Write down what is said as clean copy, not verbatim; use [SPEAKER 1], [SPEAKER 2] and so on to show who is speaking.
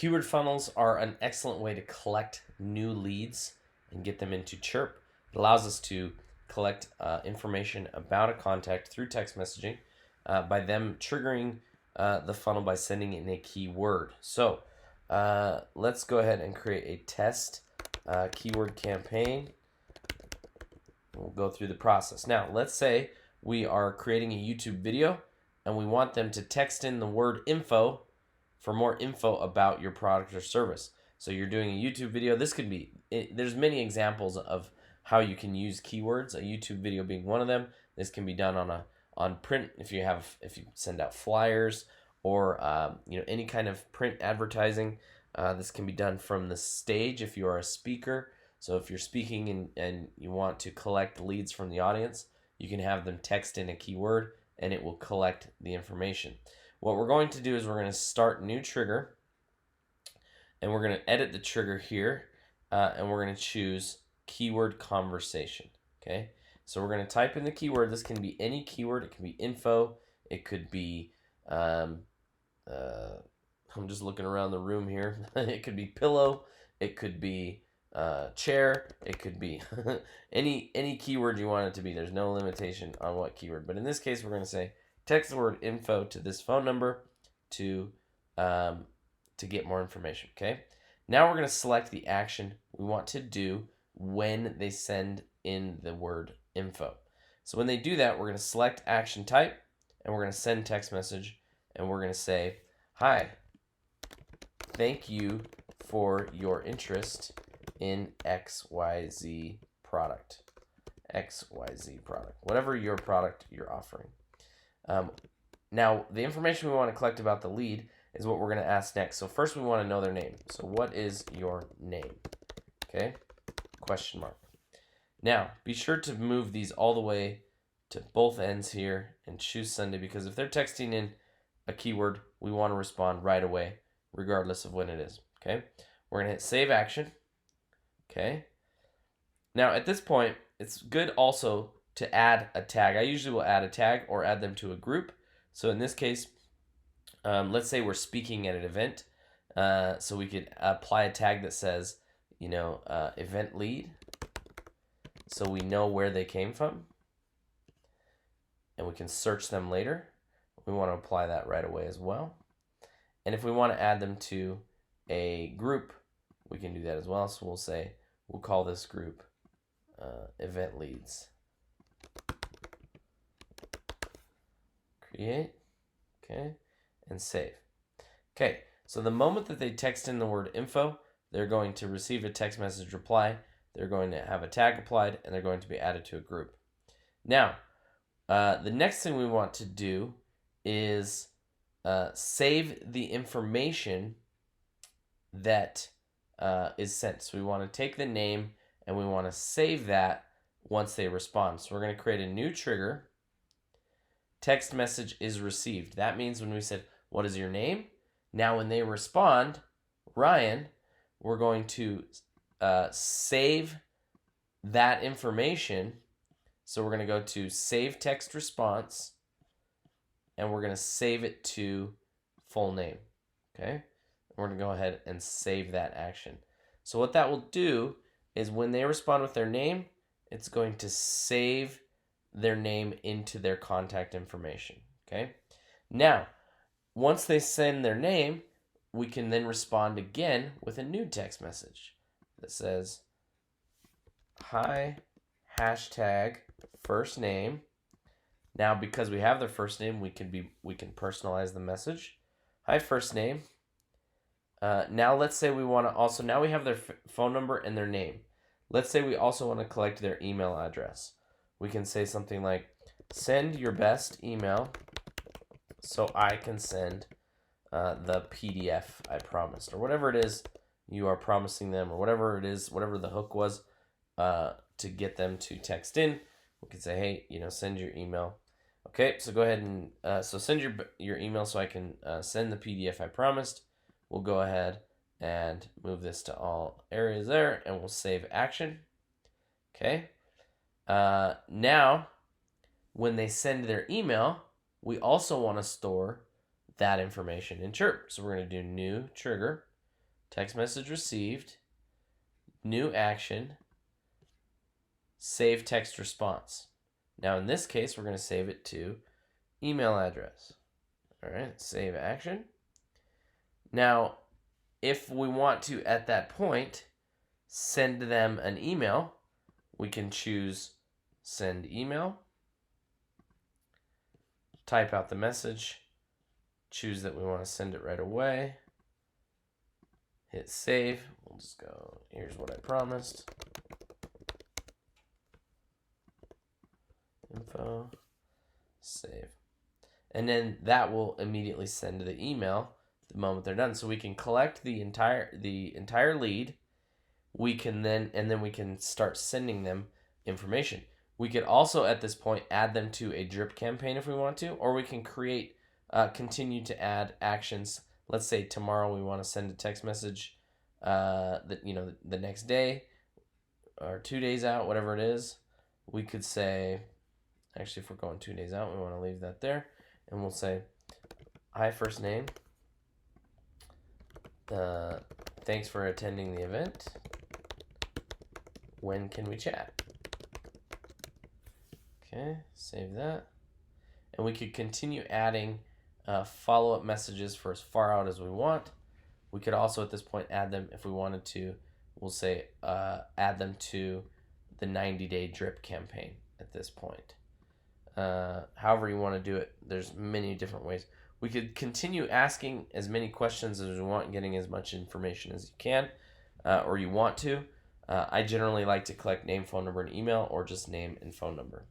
[SPEAKER 1] Keyword funnels are an excellent way to collect new leads and get them into CHIIRP. It allows us to collect information about a contact through text messaging by them triggering the funnel by sending in a keyword. So let's go ahead and create a test keyword campaign. We'll go through the process. Now, let's say we are creating a YouTube video and we want them to text in the word info for more info about your product or service. So you're doing a YouTube video. This could be, there's many examples of how you can use keywords, a YouTube video being one of them. This can be done on print if you send out flyers or any kind of print advertising. This can be done from the stage if you are a speaker. So if you're speaking and you want to collect leads from the audience, you can have them text in a keyword and it will collect the information. What we're going to do is we're going to start new trigger and we're going to edit the trigger here and we're going to choose keyword conversation. Okay, so we're going to type in the keyword. This can be any keyword. It can be info. It could be, I'm just looking around the room here. It could be pillow. It could be chair. It could be any keyword you want it to be. There's no limitation on what keyword. But in this case, we're going to say text the word info to this phone number to get more information. Okay. Now we're going to select the action we want to do when they send in the word info. So when they do that, we're going to select action type and we're going to send text message and we're going to say, "Hi, thank you for your interest in XYZ product." XYZ product, whatever your product you're offering. Now, the information we want to collect about the lead is what we're going to ask next. So first we want to know their name. So what is your name? Okay, question mark. Now, be sure to move these all the way to both ends here and choose Sunday, because if they're texting in a keyword, we want to respond right away, regardless of when it is. Okay, we're going to hit save action. Okay, now at this point, it's good also to add a tag. I usually will add a tag or add them to a group. So in this case, let's say we're speaking at an event. So we could apply a tag that says, event lead. So we know where they came from. And we can search them later. We want to apply that right away as well. And if we want to add them to a group, we can do that as well. So we'll call this group event leads. Create, okay, and save. Okay, so the moment that they text in the word info, they're going to receive a text message reply, they're going to have a tag applied, and they're going to be added to a group. Now, the next thing we want to do is save the information that is sent. So we want to take the name and we want to save that once they respond. So we're going to create a new trigger. Text message is received. That means when we said, "What is your name?" Now when they respond, Ryan, we're going to save that information. So we're going to go to save text response and we're going to save it to full name. Okay, we're going to go ahead and save that action. So what that will do is when they respond with their name, it's going to save their name into their contact information. Okay, now once they send their name, we can then respond again with a new text message that says, "Hi, hashtag first name." Now because we have their first name, we can personalize the message. "Hi, first name." Now let's say we want to also, now we have their phone number and their name. Let's say we also want to collect their email address. We can say something like, "Send your best email so I can send the PDF I promised," or whatever it is you are promising them, or whatever it is, whatever the hook was to get them to text in. We can say, "Hey, send your email." Okay, so go ahead and so send your email so I can send the PDF I promised. We'll go ahead and move this to all areas there, and we'll save action. Okay. Now, when they send their email, we also want to store that information in CHIIRP. So we're going to do new trigger, text message received, new action, save text response. Now in this case, we're going to save it to email address. All right, save action. Now, if we want to, at that point, send them an email, we can choose send email, type out the message, choose that we want to send it right away, hit save. We'll just go, here's what I promised. Info, save. And then that will immediately send the email the moment they're done. So we can collect the entire lead. We can then we can start sending them information. We could also at this point add them to a drip campaign if we want to, or we can create continue to add actions. Let's say tomorrow we want to send a text message that the next day or 2 days out, whatever it is. We could say, actually, if we're going 2 days out, we want to leave that there, and we'll say, hi, first name. Thanks for attending the event. When can we chat? Okay, save that. And we could continue adding follow-up messages for as far out as we want. We could also at this point add them if we wanted to. We'll say add them to the 90-day drip campaign at this point. However you want to do it, there's many different ways. We could continue asking as many questions as we want, getting as much information as you can or you want to. I generally like to collect name, phone number, and email, or just name and phone number.